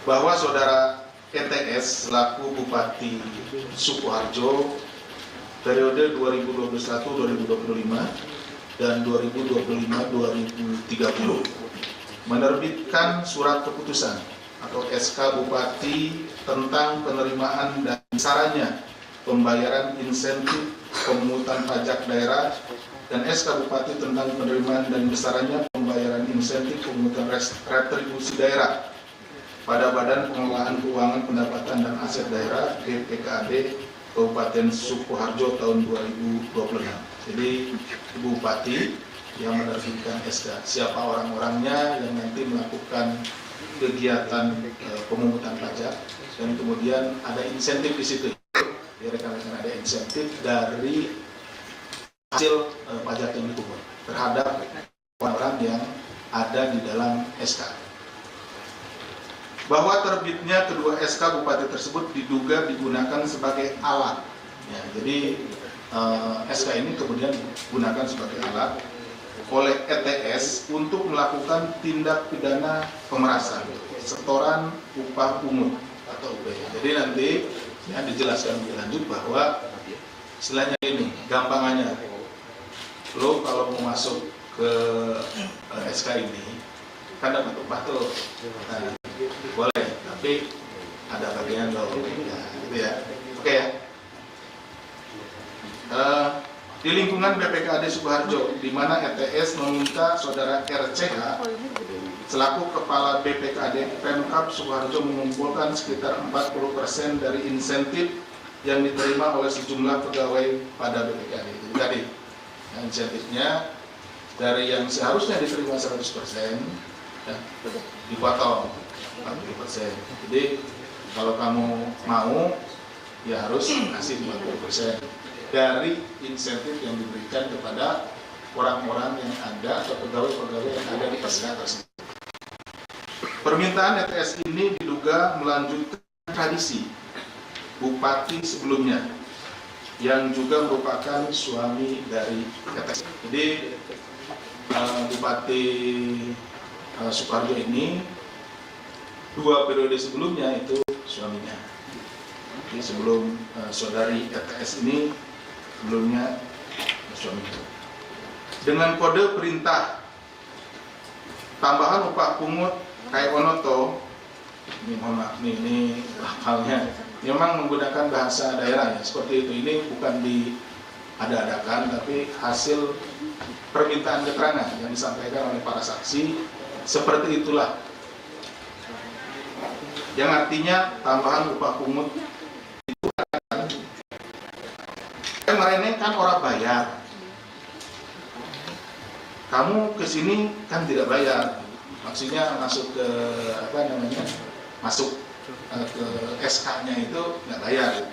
bahwa saudara ETS selaku Bupati Sukoharjo periode 2021-2025 dan 2025-2030 menerbitkan surat keputusan atau SK Bupati tentang penerimaan dan besarannya pembayaran insentif pemungutan pajak daerah dan SK Bupati tentang penerimaan dan besarannya pembayaran insentif pemungutan retribusi daerah pada Badan Pengelolaan Keuangan Pendapatan dan Aset Daerah BPKAD Kabupaten Sukoharjo tahun 2026. Jadi Ibu Bupati yang menerbitkan SK, siapa orang-orangnya yang nanti melakukan kegiatan pemungutan pajak, dan kemudian ada insentif di situ. Ya, rekan-rekan, ada insentif dari hasil pajak yang dipungut terhadap orang yang ada di dalam SK. Bahwa terbitnya kedua SK Bupati tersebut diduga digunakan sebagai alat. Ya, jadi SK ini kemudian digunakan sebagai alat oleh ETS untuk melakukan tindak pidana pemerasan, setoran upah pungut atau UPY. Jadi nanti ya dijelaskan lebih lanjut bahwa istilahnya ini, gampangannya, lo kalau mau masuk ke SK ini kan dapat upah tuh, nah, boleh, tapi ada bagian lo, ya, gitu ya, oke ya. Di lingkungan BPKAD Sukoharjo, di mana ETS meminta saudara RCH selaku Kepala BPKAD Pemkab Sukoharjo mengumpulkan sekitar 40% dari insentif yang diterima oleh sejumlah pegawai pada BPKAD. Jadi tadi, insentifnya dari yang seharusnya diterima 100%, ya, dipotong 40%. Jadi kalau kamu mau, ya harus kasih 40% dari insentif yang diberikan kepada orang-orang yang ada atau pegawai-pegawai yang ada di SK tersebut. Permintaan ETS ini diduga melanjutkan tradisi Bupati sebelumnya yang juga merupakan suami dari ETS. Jadi Bupati Sukoharjo ini 2 periode sebelumnya itu suaminya. Jadi sebelum saudari ETS ini sebelumnya suaminya. Dengan kode perintah tambahan upah pungut kayak onoto, ini mohon maaf ini hafalnya, memang menggunakan bahasa daerah ya, seperti itu. Ini bukan diada-adakan, tapi hasil permintaan keterangan yang disampaikan oleh para saksi, seperti itulah. Yang artinya tambahan upah pungut itu kemarin kan orang bayar, kamu kesini kan tidak bayar, maksudnya masuk ke masuk ke SK-nya itu nggak bayar.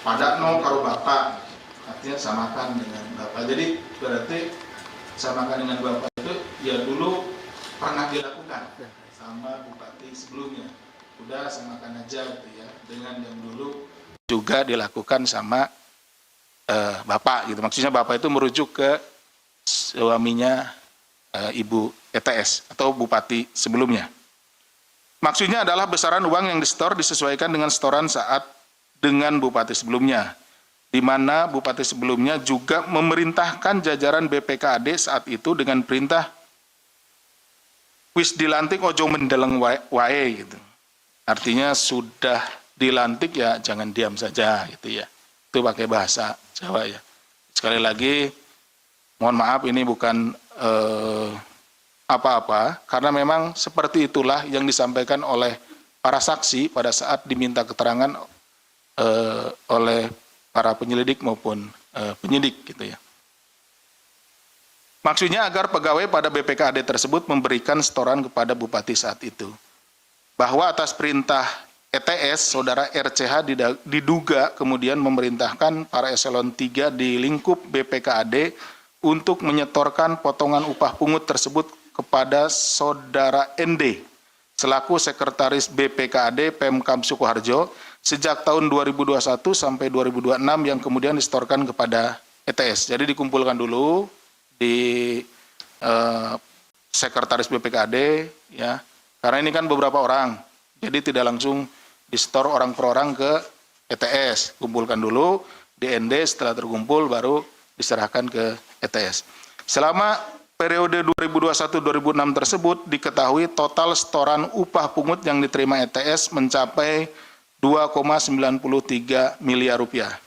Pada no karo bapak, artinya samakan dengan bapak. Jadi berarti samakan dengan bapak itu ya dulu pernah dilakukan sama bupati sebelumnya. Udah samakan aja gitu ya, dengan yang dulu juga dilakukan sama bapak gitu. Maksudnya bapak itu merujuk ke suaminya Ibu ETS atau bupati sebelumnya. Maksudnya adalah besaran uang yang disetor disesuaikan dengan setoran saat dengan bupati sebelumnya, di mana bupati sebelumnya juga memerintahkan jajaran BPKAD saat itu dengan perintah wis dilantik ojo mendeleng wae gitu. Artinya sudah dilantik ya jangan diam saja gitu ya. Itu pakai bahasa Jawa ya. Sekali lagi mohon maaf ini bukan apa-apa, karena memang seperti itulah yang disampaikan oleh para saksi pada saat diminta keterangan oleh para penyelidik maupun penyidik gitu ya. Maksudnya agar pegawai pada BPKAD tersebut memberikan setoran kepada bupati saat itu. Bahwa atas perintah ETS, saudara RCH diduga kemudian memerintahkan para eselon 3 di lingkup BPKAD untuk menyetorkan potongan upah pungut tersebut kepada saudara ND selaku sekretaris BPKAD Pemkab Sukoharjo sejak tahun 2021 sampai 2026 yang kemudian disetorkan kepada ETS. Jadi dikumpulkan dulu di sekretaris BPKAD ya, Karena ini kan beberapa orang, jadi tidak langsung di-store orang per orang ke ETS. Kumpulkan dulu, DND setelah terkumpul baru diserahkan ke ETS. Selama periode 2021-2006 tersebut diketahui total setoran upah pungut yang diterima ETS mencapai 2,93 miliar rupiah.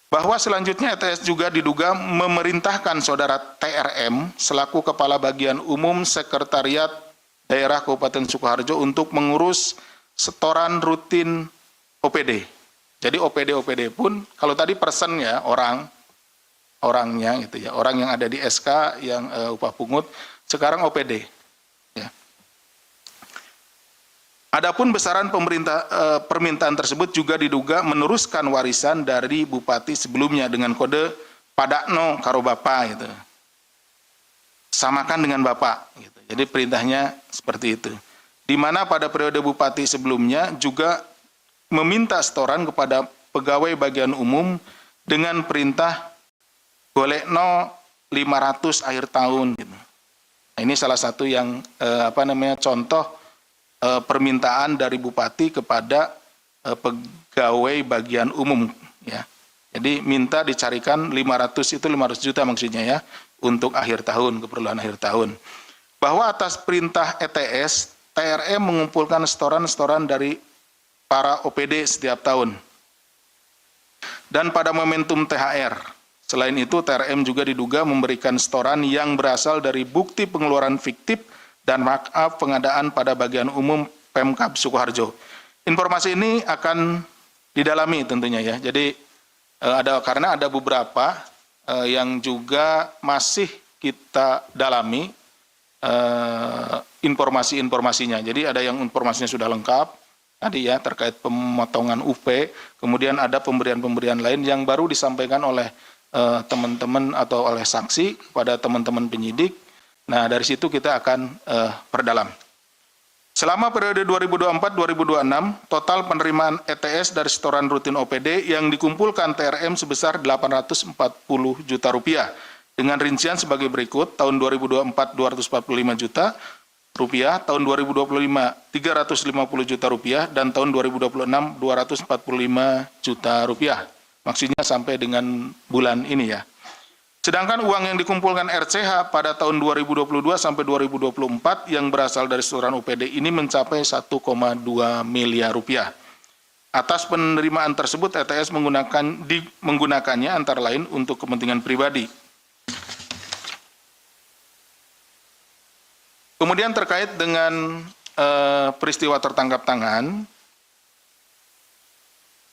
Bahwa selanjutnya ETS juga diduga memerintahkan saudara TRM selaku Kepala Bagian Umum Sekretariat Daerah Kabupaten Sukoharjo untuk mengurus setoran rutin OPD. Jadi OPD pun, kalau tadi person ya orangnya gitu ya, orang yang ada di SK yang upah pungut, sekarang OPD. Ya. Adapun besaran permintaan tersebut juga diduga meneruskan warisan dari bupati sebelumnya dengan kode padakno karo bapak gitu. Samakan dengan bapak gitu. Jadi perintahnya seperti itu. Di mana pada periode bupati sebelumnya juga meminta setoran kepada pegawai bagian umum dengan perintah golekno 500 akhir tahun gitu. Nah, ini salah satu yang contoh permintaan dari bupati kepada pegawai bagian umum ya. Jadi minta dicarikan 500 juta maksudnya ya untuk akhir tahun, keperluan akhir tahun. Bahwa atas perintah ETS, TRM mengumpulkan setoran-setoran dari para OPD setiap tahun. Dan pada momentum THR, selain itu TRM juga diduga memberikan setoran yang berasal dari bukti pengeluaran fiktif dan markup pengadaan pada bagian umum Pemkab Sukoharjo. Informasi ini akan didalami tentunya ya. Jadi karena ada beberapa yang juga masih kita dalami informasinya. Jadi ada yang informasinya sudah lengkap tadi ya terkait pemotongan UP, kemudian ada pemberian-pemberian lain yang baru disampaikan oleh teman-teman atau oleh saksi kepada teman-teman penyidik. Nah, dari situ kita akan perdalam. Selama periode 2024-2026, total penerimaan ETS dari setoran rutin OPD yang dikumpulkan TRM sebesar 840 juta rupiah. Dengan rincian sebagai berikut, tahun 2024 245 juta rupiah, tahun 2025 350 juta rupiah, dan tahun 2026 245 juta rupiah. Maksudnya sampai dengan bulan ini ya. Sedangkan uang yang dikumpulkan RCH pada tahun 2022 sampai 2024 yang berasal dari setoran UPD ini mencapai 1,2 miliar rupiah. Atas penerimaan tersebut ETS menggunakannya antara lain untuk kepentingan pribadi. Kemudian terkait dengan peristiwa tertangkap tangan,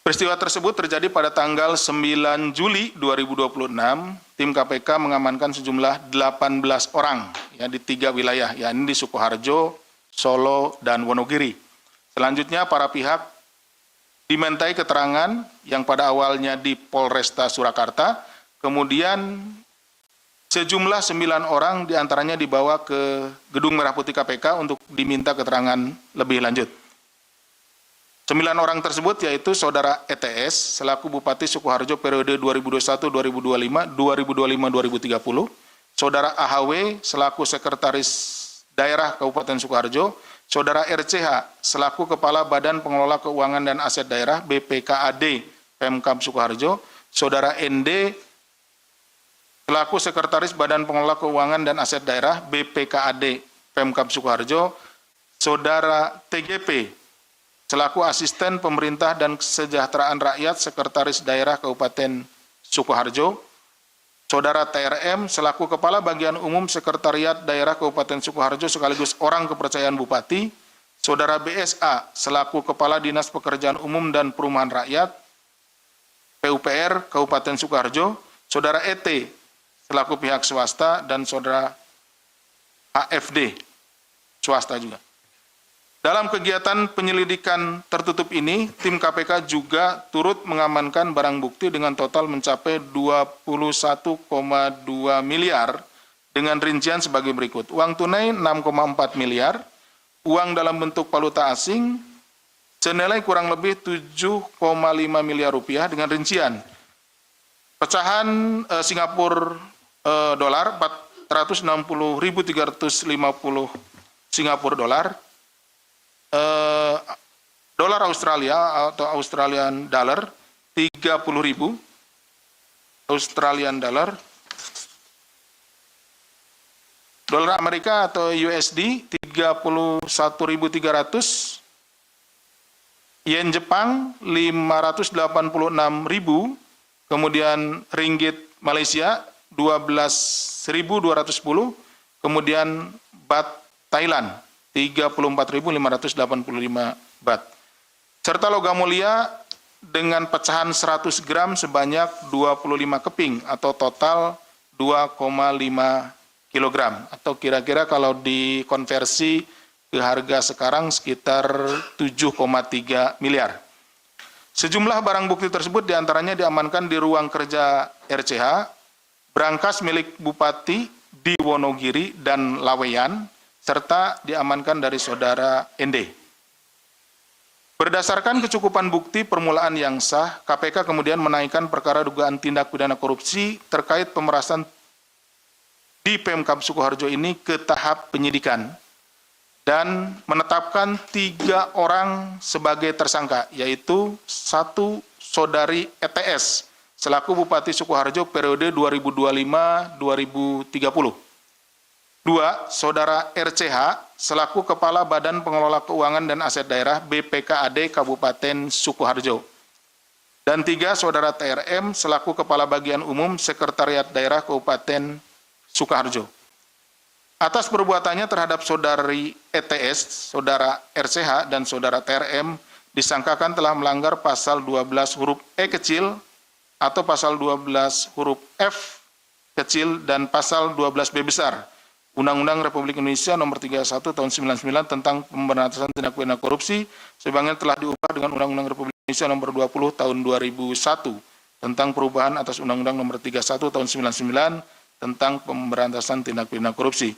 peristiwa tersebut terjadi pada tanggal 9 Juli 2026. Tim KPK mengamankan sejumlah 18 orang ya, di 3 wilayah, yakni di Sukoharjo, Solo, dan Wonogiri. Selanjutnya para pihak dimintai keterangan yang pada awalnya di Polresta Surakarta, kemudian sejumlah 9 orang diantaranya dibawa ke Gedung Merah Putih KPK untuk diminta keterangan lebih lanjut. 9 orang tersebut yaitu Saudara ETS selaku Bupati Sukoharjo periode 2021-2025, 2025-2030, Saudara AHW selaku Sekretaris Daerah Kabupaten Sukoharjo, Saudara RCH selaku Kepala Badan Pengelola Keuangan dan Aset Daerah BPKAD Pemkab Sukoharjo, Saudara ND selaku Sekretaris Badan Pengelola Keuangan dan Aset Daerah BPKAD Pemkab Sukoharjo, Saudara TGP selaku Asisten Pemerintah dan Kesejahteraan Rakyat Sekretaris Daerah Kabupaten Sukoharjo, Saudara TRM selaku Kepala Bagian Umum Sekretariat Daerah Kabupaten Sukoharjo sekaligus orang kepercayaan Bupati, Saudara BSA selaku Kepala Dinas Pekerjaan Umum dan Perumahan Rakyat PUPR Kabupaten Sukoharjo, Saudara ET selaku pihak swasta, dan Saudara AFD swasta juga. Dalam kegiatan penyelidikan tertutup ini, tim KPK juga turut mengamankan barang bukti dengan total mencapai 21,2 miliar dengan rincian sebagai berikut. Uang tunai 6,4 miliar, uang dalam bentuk valuta asing senilai kurang lebih 7,5 miliar rupiah dengan rincian pecahan Singapura dolar 460.350 Singapura dolar, dolar Australia atau Australian dollar 30.000 Australian dollar, dolar Amerika atau USD 31.300, yen Jepang 586.000, kemudian ringgit Malaysia 12.210, kemudian bat Thailand 34.585 bat. Serta logam mulia dengan pecahan 100 gram sebanyak 25 keping atau total 2,5 kilogram, atau kira-kira kalau dikonversi ke harga sekarang sekitar 7,3 miliar. Sejumlah barang bukti tersebut diantaranya diamankan di ruang kerja RCH, brankas milik Bupati di Wonogiri dan Laweyan, serta diamankan dari saudara ND. Berdasarkan kecukupan bukti permulaan yang sah, KPK kemudian menaikkan perkara dugaan tindak pidana korupsi terkait pemerasan di Pemkab Sukoharjo ini ke tahap penyidikan dan menetapkan 3 orang sebagai tersangka, yaitu 1 saudari ETS selaku Bupati Sukoharjo periode 2025-2030. 2. Saudara RCH selaku Kepala Badan Pengelola Keuangan dan Aset Daerah BPKAD Kabupaten Sukoharjo. Dan 3. Saudara TRM selaku Kepala Bagian Umum Sekretariat Daerah Kabupaten Sukoharjo. Atas perbuatannya terhadap saudari ETS, saudara RCH, dan saudara TRM disangkakan telah melanggar pasal 12 huruf E kecil atau pasal 12 huruf F kecil dan pasal 12B besar Undang-Undang Republik Indonesia Nomor 31 Tahun 99 tentang Pemberantasan Tindak Pidana Korupsi, sebagaimana telah diubah dengan Undang-Undang Republik Indonesia Nomor 20 Tahun 2001 tentang perubahan atas Undang-Undang Nomor 31 Tahun 99 tentang Pemberantasan Tindak Pidana Korupsi.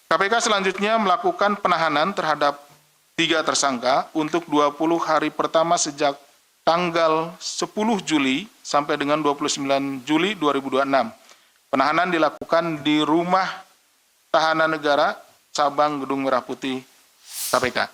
KPK selanjutnya melakukan penahanan terhadap 3 tersangka untuk 20 hari pertama sejak tanggal 10 Juli sampai dengan 29 Juli 2026. Penahanan dilakukan di Rumah Tahanan Negara Cabang Gedung Merah Putih KPK.